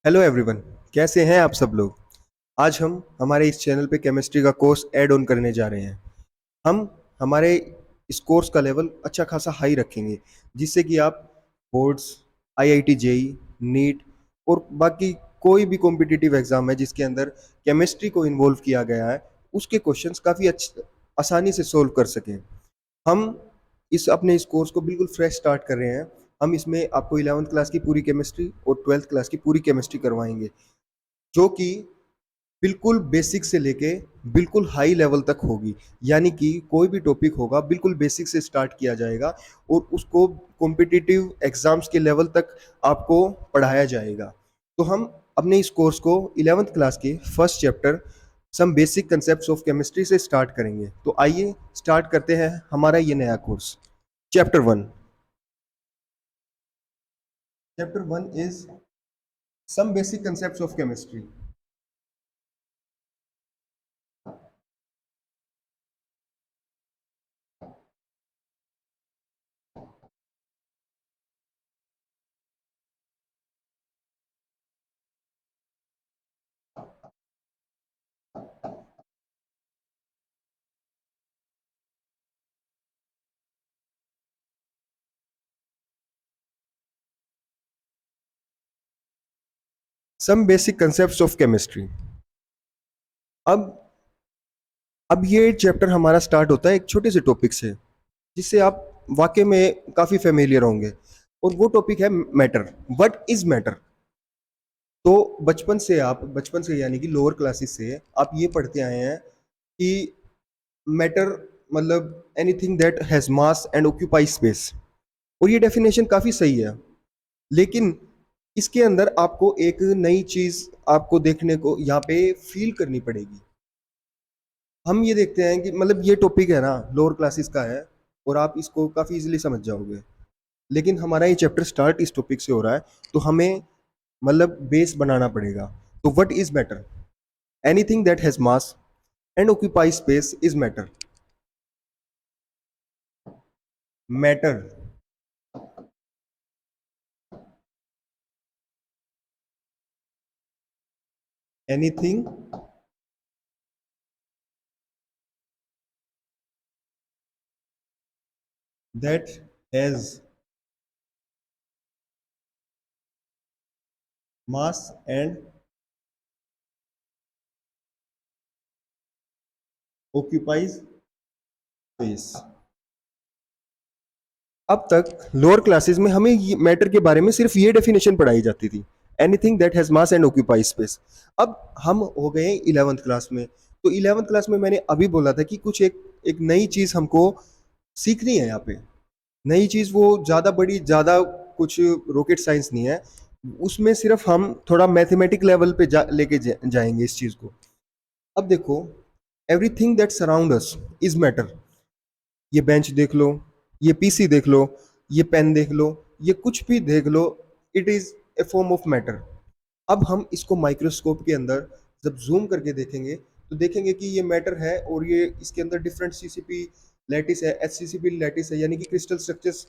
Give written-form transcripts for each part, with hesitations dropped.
Hello everyone. कैसे हैं आप सब लोग। आज हम हमारे इस चैनल पे केमिस्ट्री का कोर्स ऐड ऑन करने जा रहे हैं। हम हमारे इस कोर्स का लेवल अच्छा खासा हाई रखेंगे, जिससे कि आप बोर्ड्स, आईआईटी जेई, नीट और बाकी कोई भी कॉम्पिटिटिव एग्जाम है जिसके अंदर केमिस्ट्री को इन्वॉल्व किया गया है, उसके क्वेश्चंस काफ़ी अच्छी आसानी से सोल्व कर सकें। हम इस कोर्स को बिल्कुल फ्रेश स्टार्ट कर रहे हैं। हम इसमें आपको 11th क्लास की पूरी केमिस्ट्री और 12th क्लास की पूरी केमिस्ट्री करवाएंगे, जो कि बिल्कुल बेसिक से लेके बिल्कुल हाई लेवल तक होगी। यानी कि कोई भी टॉपिक होगा बिल्कुल बेसिक से स्टार्ट किया जाएगा और उसको कॉम्पिटिटिव एग्जाम्स के लेवल तक आपको पढ़ाया जाएगा। तो हम अपने इस कोर्स को 11th क्लास के first chapter some basic concepts of chemistry से स्टार्ट करेंगे। तो आइए स्टार्ट करते हैं हमारा ये नया course. Chapter one. Chapter one is some basic concepts of chemistry. Some basic concepts of chemistry. अब अब ये चैप्टर हमारा स्टार्ट होता है एक छोटे से टॉपिक से, जिससे आप वाकई में काफी फेमिलियर होंगे। और वो टॉपिक है मैटर। What is matter. तो बचपन से यानी कि लोअर क्लासेस से आप ये पढ़ते आए हैं कि मैटर मतलब anything that has mass and occupy space. और ये डेफिनेशन काफी सही है, लेकिन इसके अंदर आपको एक नई चीज आपको देखने को यहाँ पे फील करनी पड़ेगी। हम ये देखते हैं कि मतलब ये टॉपिक है ना, लोअर क्लासेस का है और आप इसको काफ़ी इजीली समझ जाओगे। लेकिन हमारा ये चैप्टर स्टार्ट इस टॉपिक से हो रहा है, तो हमें मतलब बेस बनाना पड़ेगा। तो what is matter. Anything that has mass and occupy space is matter. Matter, anything that has mass and occupies space. अब तक लोअर क्लासेस में हमें मैटर के बारे में सिर्फ ये डेफिनेशन पढ़ाई जाती थी, anything that has mass and occupy space. अब हम हो गए 11th क्लास में। तो 11th क्लास में मैंने अभी बोला था कि कुछ एक एक नई चीज हमको सीखनी है यहाँ पे। नई चीज वो ज्यादा बड़ी ज्यादा कुछ रॉकेट साइंस नहीं है। उसमें सिर्फ हम थोड़ा मैथमेटिक लेवल पे लेके जाएंगे इस चीज को। अब देखो, everything that surround us is matter. ये बेंच देख लो, ये पीसी देख लो, ये पेन देख लो, ये कुछ भी देख लो, it is a form of matter. अब हम इसको माइक्रोस्कोप के अंदर जब जूम करके देखेंगे तो देखेंगे कि ये मैटर है और ये इसके अंदर डिफरेंट सीसीपी लैटिस है, एचसीसीपी लैटिस है, यानी कि crystal structures.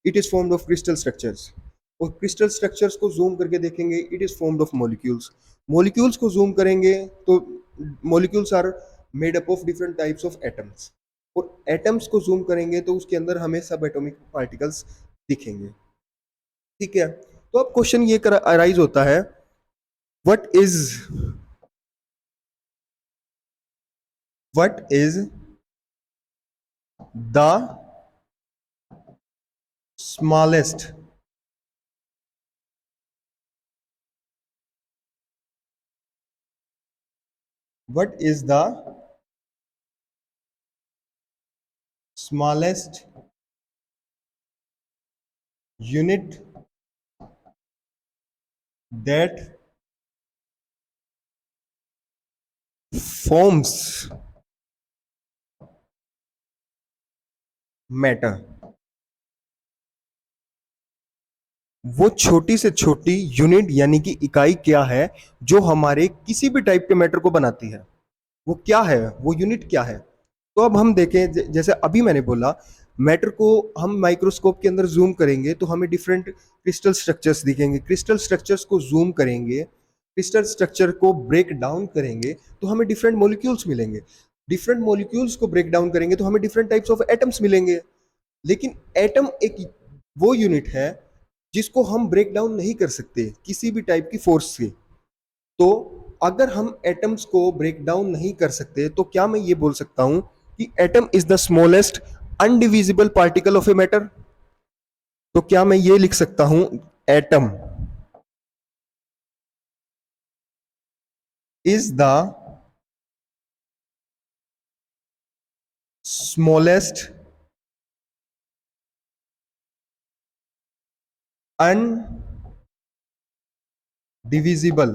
It is formed of crystal structures. और क्रिस्टल स्ट्रक्चर्स को जूम करके देखेंगे, it is formed of molecules. Molecules को जूम करेंगे तो molecules are made up of different types of atoms. और एटम्स को जूम करेंगे तो उसके अंदर हमें सब एटॉमिक पार्टिकल्स दिखेंगे। ठीक है। तो अब क्वेश्चन ये अराइज होता है, what is what is the smallest what is the smallest unit that forms matter. वो छोटी से छोटी यूनिट यानी कि इकाई क्या है जो हमारे किसी भी टाइप के मैटर को बनाती है। वो क्या है, वो यूनिट क्या है। तो अब हम देखें, जैसे अभी मैंने बोला, मैटर को हम माइक्रोस्कोप के अंदर जूम करेंगे तो हमें डिफरेंट क्रिस्टल स्ट्रक्चर्स दिखेंगे। क्रिस्टल स्ट्रक्चर्स को जूम करेंगे क्रिस्टल स्ट्रक्चर को ब्रेक डाउन करेंगे तो हमें डिफरेंट मॉलिक्यूल्स मिलेंगे, डिफरेंट मॉलिक्यूल्स को ब्रेक डाउन करेंगे तो हमें डिफरेंट टाइप्स ऑफ एटम्स मिलेंगे। लेकिन एटम एक वो यूनिट है जिसको हम ब्रेक डाउन नहीं कर सकते किसी भी टाइप की फोर्स से। तो अगर हम एटम्स को ब्रेक डाउन नहीं कर सकते तो क्या मैं ये बोल सकता हूं कि atom is the smallest indivisible particle of a matter? तो क्या मैं ये लिख सकता हूं atom is the smallest indivisible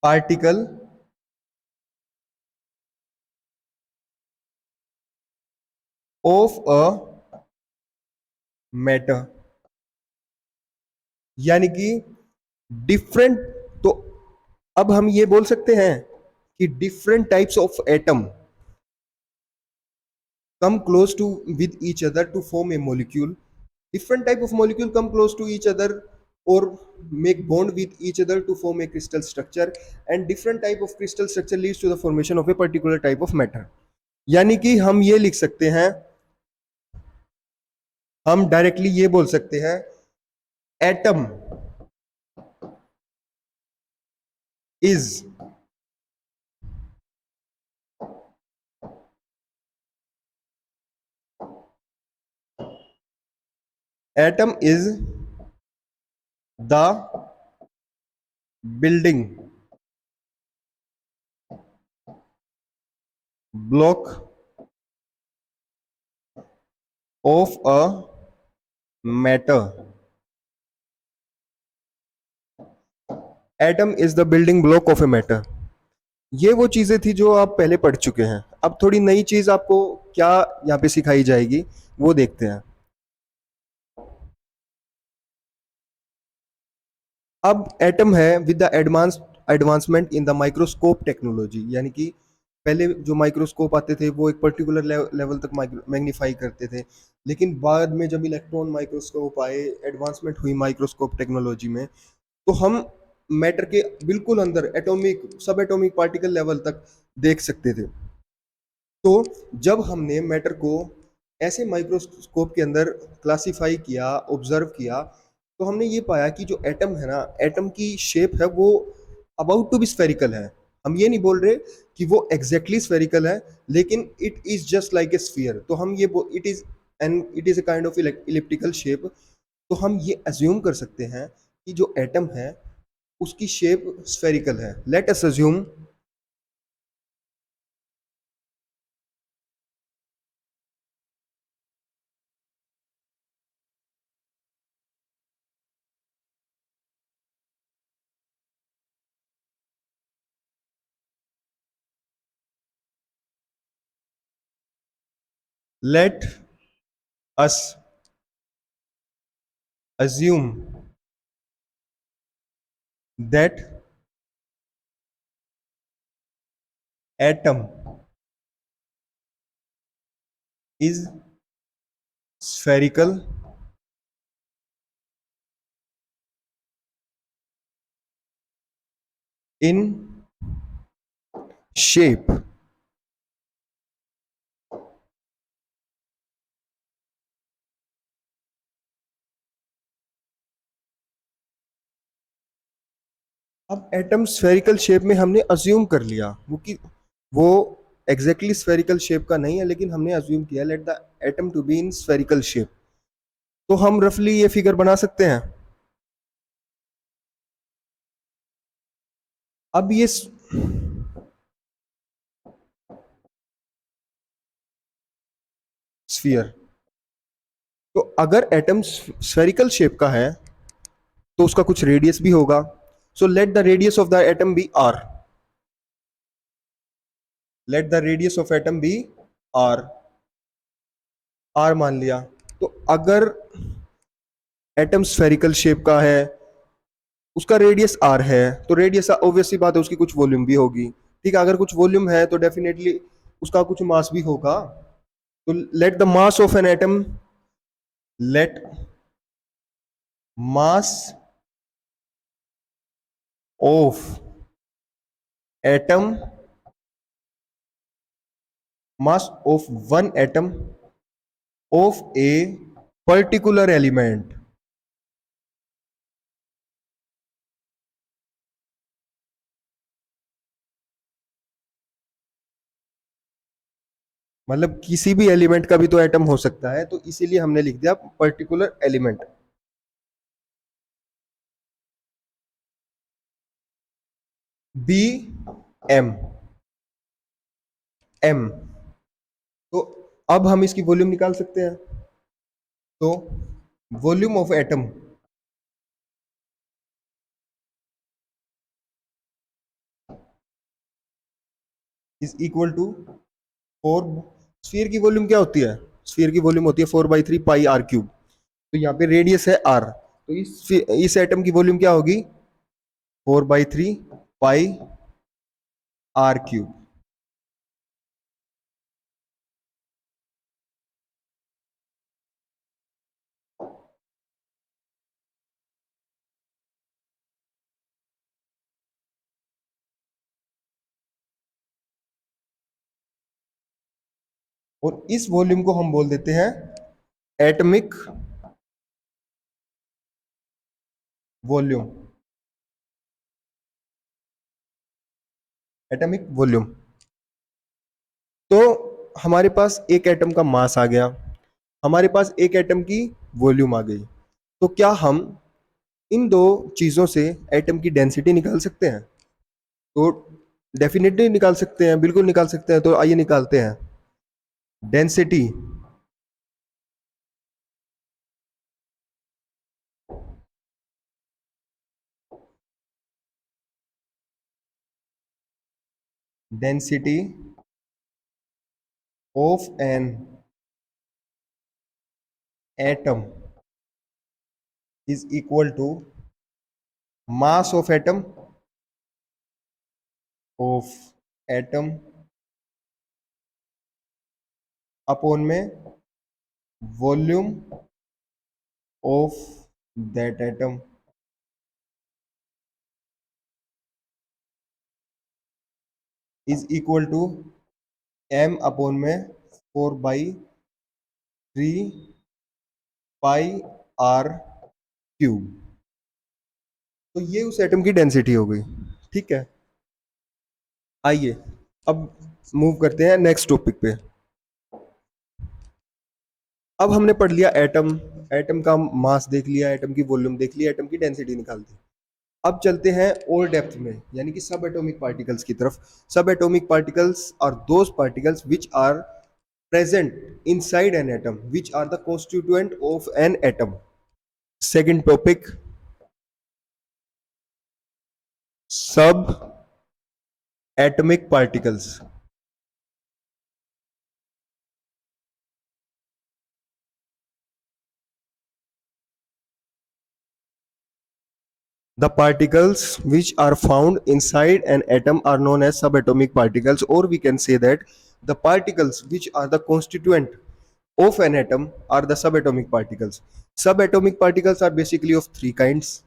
particle of a matter? यानी कि डिफरेंट, तो अब हम ये बोल सकते हैं कि different types of atom come close to with each other to form a molecule. Different type of molecule come close to each other or make bond with each other to form a crystal structure, and different type of crystal structure leads to the formation of a particular type of matter. यानी कि हम ये लिख सकते हैं, हम directly ये बोल सकते हैं atom is atom is the building block of a matter. Atom is the building block of a matter. ये वो चीजें थी जो आप पहले पढ़ चुके हैं। अब थोड़ी नई चीज आपको क्या यहाँ पे सिखाई जाएगी वो देखते हैं। अब एटम है with the advancement in the microscope technology, यानी कि पहले जो माइक्रोस्कोप आते थे वो एक पर्टिकुलर लेवल तक मैग्नीफाई करते थे, लेकिन बाद में जब इलेक्ट्रॉन माइक्रोस्कोप आए, एडवांसमेंट हुई माइक्रोस्कोप टेक्नोलॉजी में, तो हम मैटर के बिल्कुल अंदर एटॉमिक सब एटॉमिक पार्टिकल लेवल तक देख सकते थे। तो जब हमने मैटर को ऐसे माइक्रोस्कोप के अंदर क्लासिफाई किया, ऑब्जर्व किया, तो हमने ये पाया कि जो एटम है ना, एटम की शेप है वो अबाउट टू बी स्फेरिकल है। हम ये नहीं बोल रहे कि वो एग्जैक्टली स्फेरिकल है, लेकिन it is just like a sphere. तो हम ये it is a kind of elliptical shape. तो हम ये अज्यूम कर सकते हैं कि जो एटम है उसकी शेप स्फेरिकल है। Let us assume let us assume that atom is spherical in shape। अब एटम स्फेरिकल शेप में हमने अज्यूम कर लिया वो एग्जैक्टली स्फेरिकल शेप का नहीं है, लेकिन हमने अज्यूम किया let the atom to be in spherical shape. तो हम रफली ये फिगर बना सकते हैं। अब ये स्फीयर, तो अगर एटम स्फेरिकल शेप का है तो उसका कुछ रेडियस भी होगा। So let the radius of the atom be R. Let the radius of atom be R. R मान लिया। तो अगर एटम स्फेरिकल शेप का है, उसका रेडियस आर है, तो रेडियस ऑब्वियसली बात है उसकी कुछ वॉल्यूम भी होगी। ठीक है, अगर कुछ वॉल्यूम है तो डेफिनेटली उसका कुछ मास भी होगा। तो let the mass of an atom let mass of atom, mass of one atom of a particular element. मतलब किसी भी एलिमेंट का भी तो एटम हो सकता है, तो इसीलिए हमने लिख दिया particular element. Be M M. तो अब हम इसकी वॉल्यूम निकाल सकते हैं। तो volume of atom is equal to 4। Sphere की वॉल्यूम क्या होती है? स्फीयर की वॉल्यूम होती है 4/3 पाई आर क्यूब। तो यहाँ पे रेडियस है आर, तो इस एटम की वॉल्यूम क्या होगी? 4/3 पाई आर क्यूब। और इस वॉल्यूम को हम बोल देते हैं एटॉमिक वॉल्यूम। Atomic volume. तो हमारे पास एक एटम का मास आ गया, हमारे पास एक एटम की वॉल्यूम आ गई। तो क्या हम इन दो चीजों से एटम की डेंसिटी निकाल सकते हैं? तो डेफिनेटली निकाल सकते हैं, बिल्कुल निकाल सकते हैं। तो आइए निकालते हैं। Density density of an atom is equal to mass of atom upon में volume of that atom is equal to M upon में 4/3 पाई आर क्यूब। तो ये उस एटम की डेंसिटी हो गई। ठीक है, आइए अब मूव करते हैं नेक्स्ट टॉपिक पे। अब हमने पढ़ लिया एटम, एटम का मास देख लिया, एटम की वॉल्यूम देख लिया, एटम की डेंसिटी निकाल दी। अब चलते हैं और डेप्थ में, यानी कि सब एटॉमिक पार्टिकल्स की तरफ। Sub atomic particles are those particles which are present inside an atom, which are the constituent of an atom. Second topic, sub atomic particles. The particles which are found inside an atom are known as subatomic particles, or we can say that the particles which are the constituent of an atom are the subatomic particles. Subatomic particles are basically of three kinds.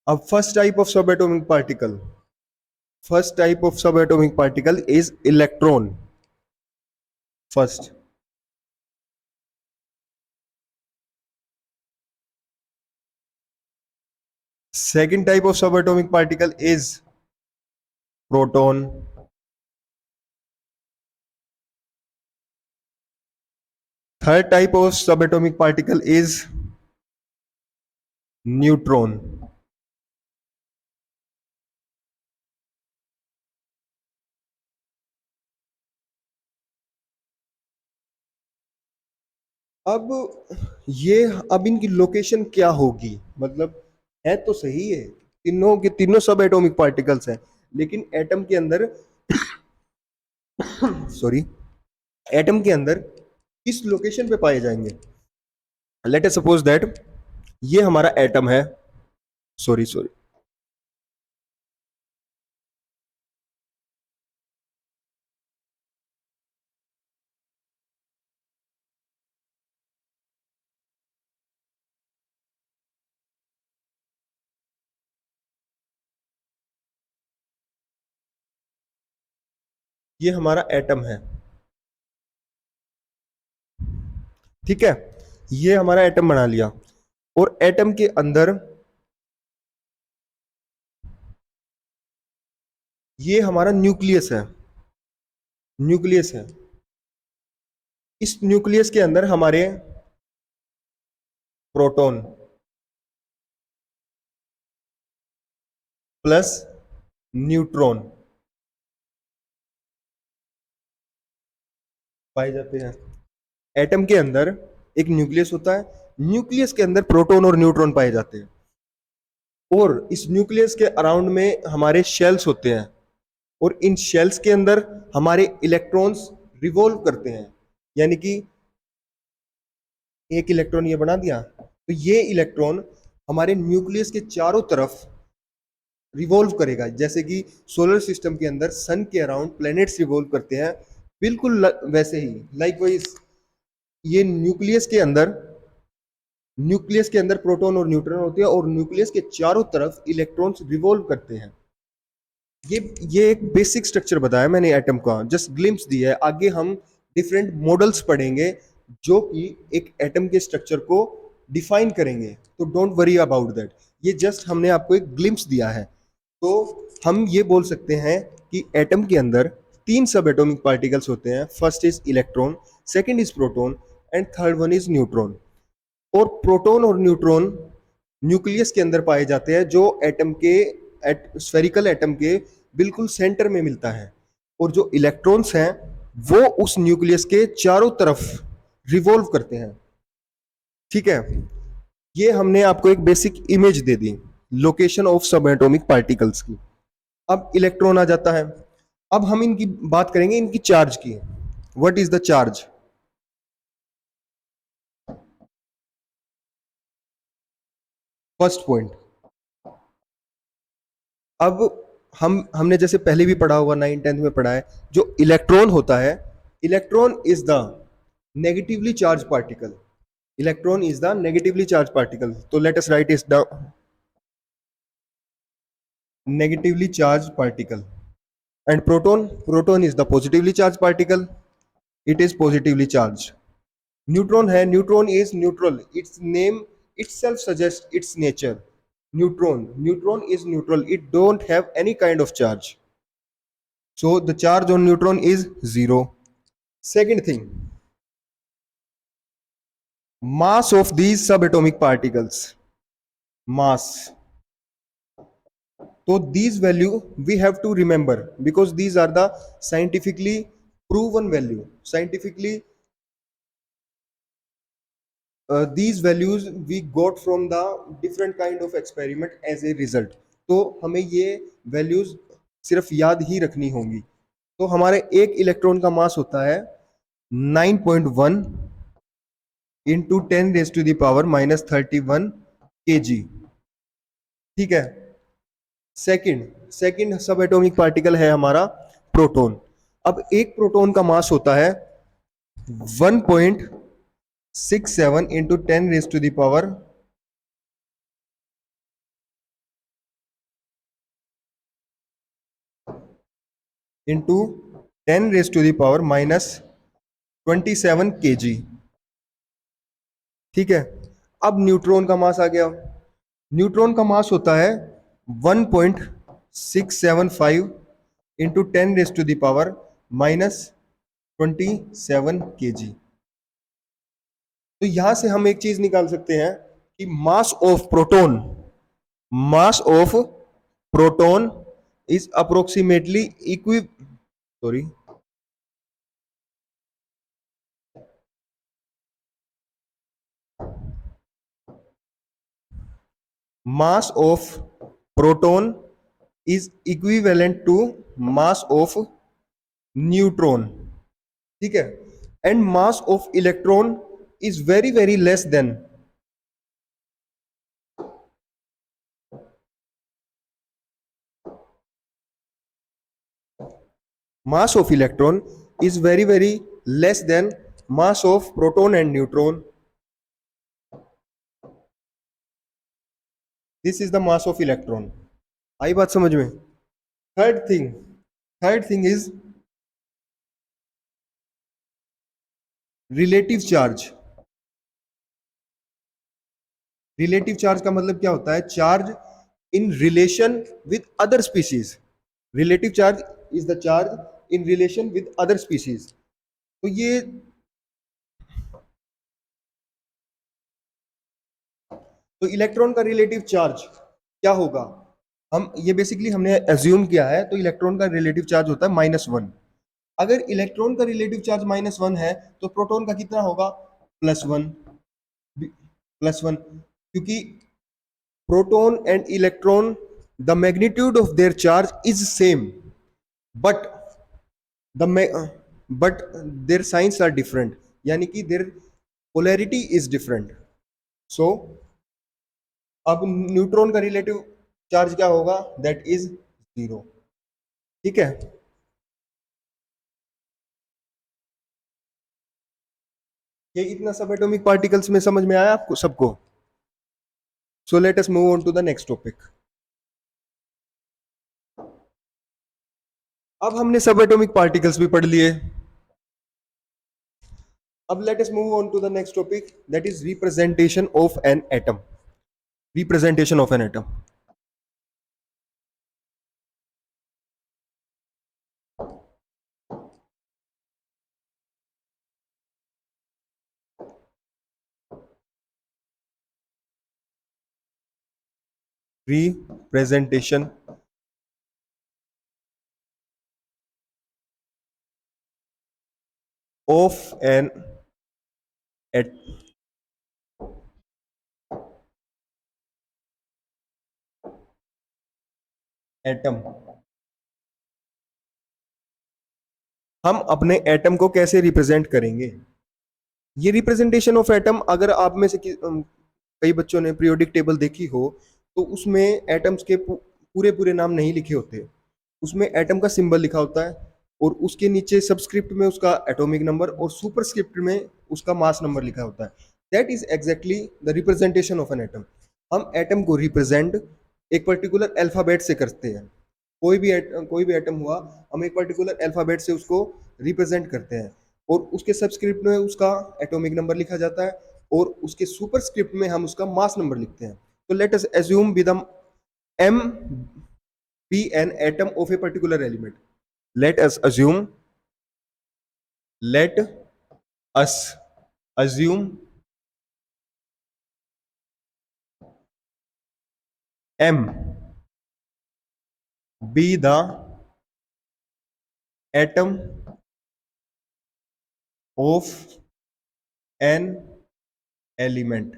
अब first type of subatomic particle is electron. First. Second type of subatomic particle is proton. Third type of subatomic particle is neutron. अब ये, अब इनकी location क्या होगी? मतलब है तो सही है, तीनों के तीनों सब एटॉमिक पार्टिकल्स हैं, लेकिन एटम के अंदर सॉरी, एटम के अंदर किस लोकेशन पे पाए जाएंगे? लेट अस सपोज दैट ये हमारा एटम है, सॉरी सॉरी, ये हमारा एटम है, ठीक है, ये हमारा एटम बना लिया। और एटम के अंदर ये हमारा न्यूक्लियस है, न्यूक्लियस है। इस न्यूक्लियस के अंदर हमारे प्रोटॉन प्लस न्यूट्रॉन पाए जाते हैं। एटम के अंदर एक न्यूक्लियस होता है, न्यूक्लियस के अंदर प्रोटॉन और न्यूट्रॉन पाए जाते हैं। और इस न्यूक्लियस के अराउंड में हमारे शेल्स होते हैं, और इन शेल्स के अंदर हमारे इलेक्ट्रॉन्स रिवॉल्व करते हैं। यानी कि एक इलेक्ट्रॉन ये बना दिया, तो ये इलेक्ट्रॉन हमारे न्यूक्लियस के चारों तरफ रिवॉल्व करेगा, जैसे कि सोलर सिस्टम के अंदर सन के अराउंड प्लैनेट्स रिवॉल्व करते हैं, बिल्कुल वैसे ही लाइकवाइज ये न्यूक्लियस के अंदर प्रोटॉन और न्यूट्रॉन होते हैं, और न्यूक्लियस के चारों तरफ इलेक्ट्रॉन्स रिवॉल्व करते हैं। ये एक बेसिक स्ट्रक्चर बताया मैंने एटम का, जस्ट ग्लिम्स दी है। आगे हम डिफरेंट मॉडल्स पढ़ेंगे जो कि एक एटम के स्ट्रक्चर को डिफाइन करेंगे, तो डोंट वरी अबाउट दैट। ये जस्ट हमने आपको एक ग्लिम्स दिया है। तो हम ये बोल सकते हैं कि एटम के अंदर तीन सब एटॉमिक पार्टिकल्स होते हैं। First is electron, second is proton, and third one is neutron. और प्रोटॉन और न्यूट्रॉन न्यूक्लियस के अंदर पाए जाते हैं, जो एटम के स्फेरिकल एटम के बिल्कुल सेंटर में मिलता है। और जो इलेक्ट्रॉन्स हैं वो उस न्यूक्लियस के चारों तरफ रिवॉल्व करते हैं, ठीक है। ये हमने आपको एक basic image they the location of सब एटॉमिक पार्टिकल्स की। अब इलेक्ट्रॉन आ जाता है। अब हम इनकी बात करेंगे, इनकी चार्ज की। What is the charge? First point. अब हमने जैसे पहले भी पढ़ा होगा, 9th 10th में पढ़ा है, जो इलेक्ट्रॉन होता है, electron is the negatively charge particle. Electron is the negatively charge particle. तो let us write is the negatively charge particle. And proton is the positively charge particle, it is positively charge. Neutron है, neutron is neutral, its name itself suggests its nature. Neutron is neutral, it don't have any kind of charge, so the charge on neutron is zero. Second thing, mass of these subatomic particles, mass. So these value we have to remember, because these are the scientifically proven value. Scientifically these values we got from the different kind of experiment as a result. तो हमें ये values सिर्फ याद ही रखनी होंगी। तो हमारे एक इलेक्ट्रॉन का मास होता है 9.1 इंटू 10⁻⁻31 kg, ठीक है। सेकंड सब एटॉमिक पार्टिकल है हमारा प्रोटॉन। अब एक प्रोटॉन का मास होता है 1.67 इंटू 10⁻⁻, इंटू 10⁻⁻27 kg, ठीक है। अब न्यूट्रॉन का मास आ गया। न्यूट्रॉन का मास होता है 1.675 इंटू 10⁻⁻27 kg। तो यहां से हम एक चीज निकाल सकते हैं कि mass of proton is approximately equi sorry mass of proton is equivalent to mass of neutron, ठीक है। and mass of electron is very very less than mass of electron is very very less than mass of proton and neutron. This is the mass of electron. आई बात समझ में? Third thing third thing is relative charge. Relative charge का मतलब क्या होता है? Charge in relation with other species. Relative charge is the charge in relation with other species. तो ये तो इलेक्ट्रॉन का रिलेटिव चार्ज क्या होगा? हम ये बेसिकली हमने एज्यूम किया है. तो इलेक्ट्रॉन का रिलेटिव चार्ज होता है -1. अगर इलेक्ट्रॉन का रिलेटिव चार्ज -1 है तो प्रोटॉन का कितना होगा? +1. +1 क्योंकि proton and electron, the magnitude of their charge is same, but the but their signs are different. यानी कि their polarity is different. So अब न्यूट्रॉन का रिलेटिव चार्ज क्या होगा? That is 0. ठीक है. ये इतना सब एटॉमिक पार्टिकल्स में समझ में आया आपको सबको? So let us move on to the next topic. अब हमने सब एटॉमिक पार्टिकल्स भी पढ़ लिए. अब let us move on to the next topic, that is representation of an atom. Representation of an atom. Representation of an atom. हम अपने atom को कैसे रिप्रेजेंट करेंगे? ये रिप्रेजेंटेशन ऑफ एटम, अगर आप में से कई बच्चों ने पीरियोडिक टेबल देखी हो तो उसमें एटम्स के पूरे पूरे नाम नहीं लिखे होते. उसमें एटम का सिंबल लिखा होता है और उसके नीचे सबस्क्रिप्ट में उसका एटॉमिक नंबर और सुपरस्क्रिप्ट में उसका मास नंबर लिखा होता है. That is exactly the representation of an atom. हम एटम को रिप्रेजेंट एक पर्टिकुलर अल्फाबेट से करते हैं. कोई भी एटम हुआ, हम एक पर्टिकुलर अल्फाबेट से उसको रिप्रेजेंट करते हैं और उसके सबस्क्रिप्ट में उसका एटॉमिक नंबर लिखा जाता है और उसके सुपरस्क्रिप्ट में हम उसका मास नंबर लिखते हैं. तो let us assume with m be an atom of a particular element. Let us assume m be the atom of an element.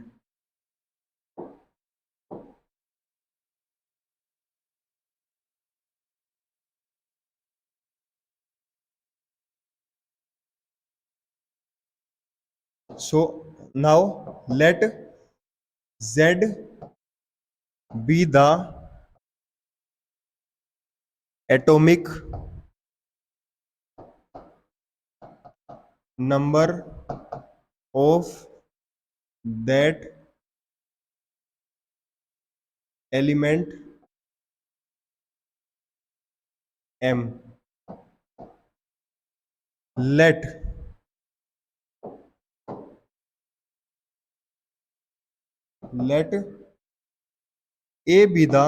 So now let Z be the atomic number of that element M. Let A be the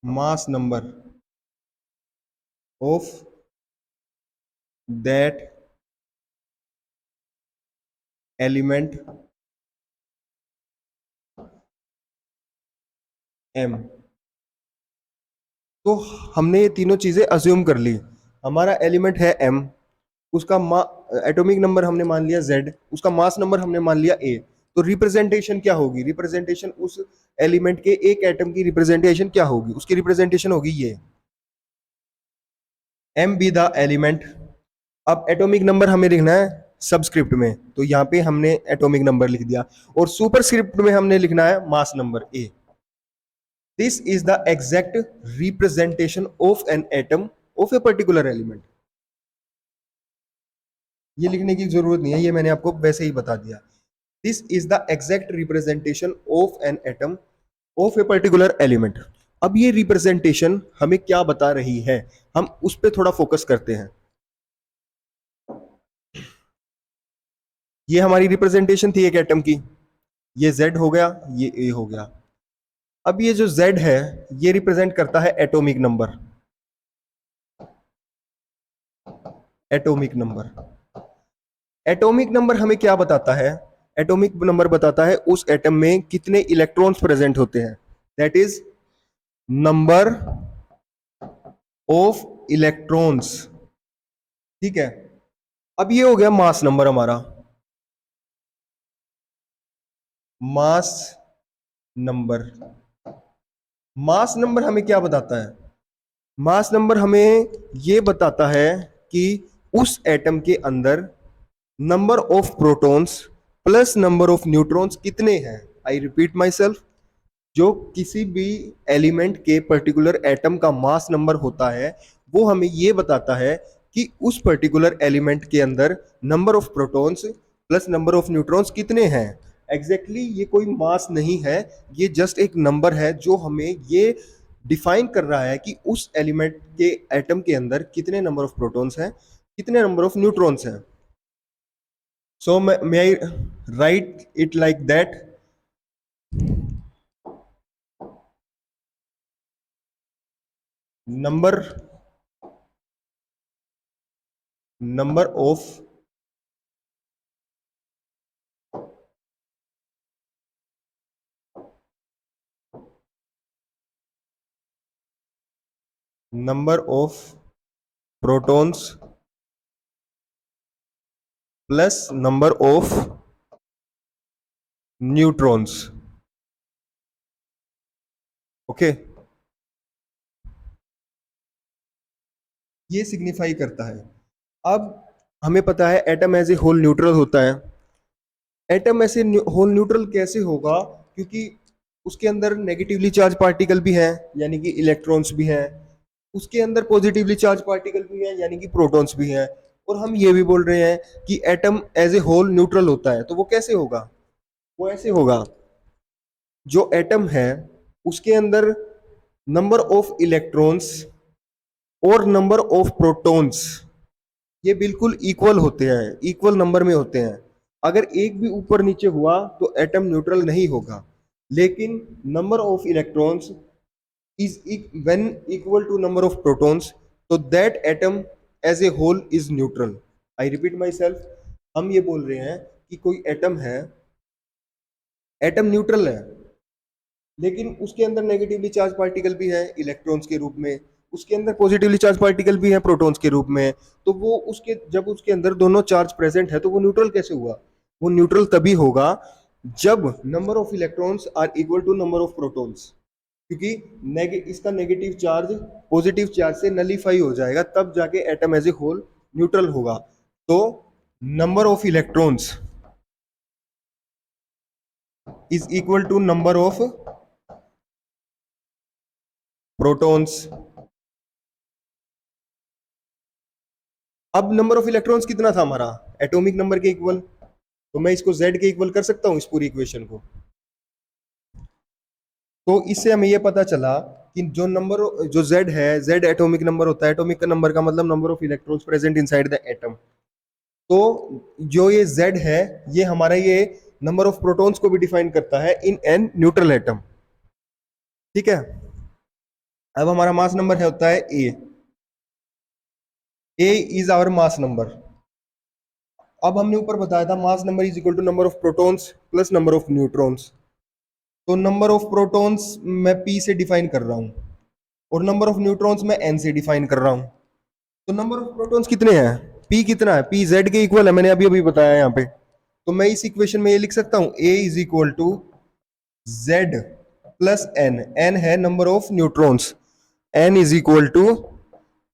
mass number of that element M. तो हमने ये तीनों चीजें assume कर ली. हमारा element है M, उसका atomic number हमने मान लिया Z, उसका मास नंबर हमने मान लिया A. तो रिप्रेजेंटेशन क्या होगी? रिप्रेजेंटेशन उस एलिमेंट के एक एटम की रिप्रेजेंटेशन क्या होगी? उसकी रिप्रेजेंटेशन होगी ये. m be the element. अब एटॉमिक नंबर हमें लिखना है सबस्क्रिप्ट में, तो यहाँ पे हमने एटॉमिक नंबर लिख दिया, और सुपरस्क्रिप्ट में हमने लिखना है mass number A. This is the exact representation of an atom of a particular element. ये लिखने की जरूरत नहीं है, ये मैंने आपको वैसे ही बता दिया। This is the exact representation of an atom of a particular element. अब ये रिप्रेजेंटेशन हमें क्या बता रही है, हम उस पर थोड़ा फोकस करते हैं। ये हमारी रिप्रेजेंटेशन थी एक एटम की, ये Z हो गया, ये A हो गया। अब ये जो Z है ये रिप्रेजेंट करता है atomic number. Atomic number, atomic number हमें क्या बताता है? एटॉमिक नंबर बताता है उस एटम में कितने इलेक्ट्रॉन्स प्रेजेंट होते हैं, that is number of electrons. ठीक है, अब ये हो गया मास नंबर हमारा। मास नंबर, मास नंबर हमें क्या बताता है? मास नंबर हमें ये बताता है कि उस एटम के अंदर number of protons plus number of neutrons कितने हैं। आई रिपीट माई सेल्फ, जो किसी भी एलिमेंट के पर्टिकुलर एटम का मास नंबर होता है वो हमें ये बताता है कि उस पर्टिकुलर एलिमेंट के अंदर number of protons plus number of neutrons कितने हैं। एग्जैक्टली ये कोई मास नहीं है, ये जस्ट एक नंबर है जो हमें ये डिफाइन कर रहा है कि उस एलिमेंट के एटम के अंदर कितने नंबर ऑफ प्रोटॉन्स हैं, कितने नंबर ऑफ न्यूट्रॉन्स हैं। So may I write it like that, number number of number of protons plus number of neutrons. Okay, ये सिग्निफाई करता है। अब हमें पता है atom as a whole neutral होता है। एटम ऐसे होल न्यूट्रल कैसे होगा? क्योंकि उसके अंदर नेगेटिवली चार्ज पार्टिकल भी हैं, यानी कि इलेक्ट्रॉन्स भी हैं, उसके अंदर पॉजिटिवली चार्ज पार्टिकल भी हैं, यानी कि प्रोटॉन्स भी हैं, और हम ये भी बोल रहे हैं कि atom as a whole neutral होता है। तो वो कैसे होगा? वो ऐसे होगा, जो एटम है उसके अंदर नंबर ऑफ इलेक्ट्रॉन्स और नंबर ऑफ प्रोटॉन्स ये बिल्कुल इक्वल होते हैं, इक्वल नंबर में होते हैं। अगर एक भी ऊपर नीचे हुआ तो एटम न्यूट्रल नहीं होगा। लेकिन number of electrons is when equal to number of protons, तो that atom as a whole is neutral. I repeat myself, हम ये बोल रहे हैं कि कोई एटम है, एटम न्यूट्रल है, लेकिन उसके अंदर नेगेटिवली चार्ज पार्टिकल भी है इलेक्ट्रॉन्स के रूप में, उसके अंदर पॉजिटिवली चार्ज पार्टिकल भी है प्रोटॉन्स के रूप में। तो वो उसके जब उसके अंदर दोनों चार्ज प्रेजेंट है तो वो न्यूट्रल कैसे हुआ? वो न्यूट्रल तभी होगा जब number of electrons are equal to number of protons, क्योंकि इसका नेगेटिव चार्ज पॉजिटिव चार्ज से नलीफाई हो जाएगा, तब जाके atom as a whole neutral होगा। तो number of electrons is equal to number of protons. अब नंबर ऑफ इलेक्ट्रॉन्स कितना था हमारा? एटॉमिक नंबर के इक्वल, तो मैं इसको Z के इक्वल कर सकता हूं इस पूरी इक्वेशन को। तो इससे हमें यह पता चला कि जो नंबर जो Z है, Z एटॉमिक नंबर होता है। एटॉमिक का नंबर का मतलब number of electrons present inside the atom. तो जो ये Z है ये हमारा ये नंबर ऑफ प्रोटॉन्स को भी डिफाइन करता है इन एन न्यूट्रल एटम। ठीक है, अब हमारा मास नंबर है होता है A। A is our mass number. अब हमने ऊपर बताया था mass number is equal to number of protons plus number of neutrons. तो नंबर ऑफ प्रोटॉन्स मैं P से डिफाइन कर रहा हूं, और नंबर ऑफ न्यूट्रॉन्स मैं N से डिफाइन कर रहा हूं। तो नंबर ऑफ प्रोटॉन्स कितने हैं? P कितना है? P Z के इक्वल है, मैंने अभी अभी बताया यहाँ पे। तो मैं इस इक्वेशन में ये लिख सकता हूं A is equal to Z plus N। N है number of neutrons, N is equal to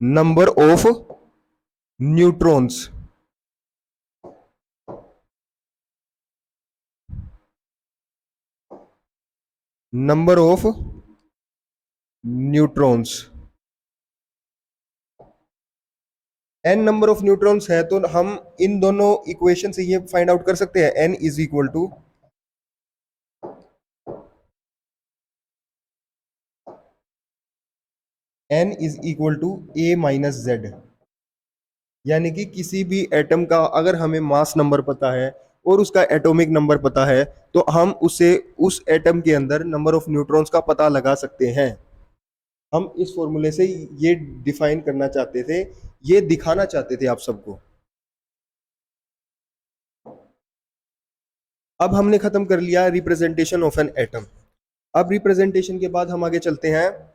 number of neutrons, number of neutrons, N number of neutrons है तो हम इन दोनों इक्वेशन से ये फाइंड आउट कर सकते हैं N is equal to A minus Z. यानी कि किसी भी एटम का अगर हमें मास नंबर पता है और उसका एटॉमिक नंबर पता है तो हम उसे उस एटम के अंदर नंबर ऑफ न्यूट्रॉन्स का पता लगा सकते हैं। हम इस फॉर्मूले से ये डिफाइन करना चाहते थे, ये दिखाना चाहते थे आप सबको। अब हमने खत्म कर लिया रिप्रेजेंटेशन ऑफ एन एटम। अब रिप्रेजेंटेशन के बाद हम आगे चलते हैं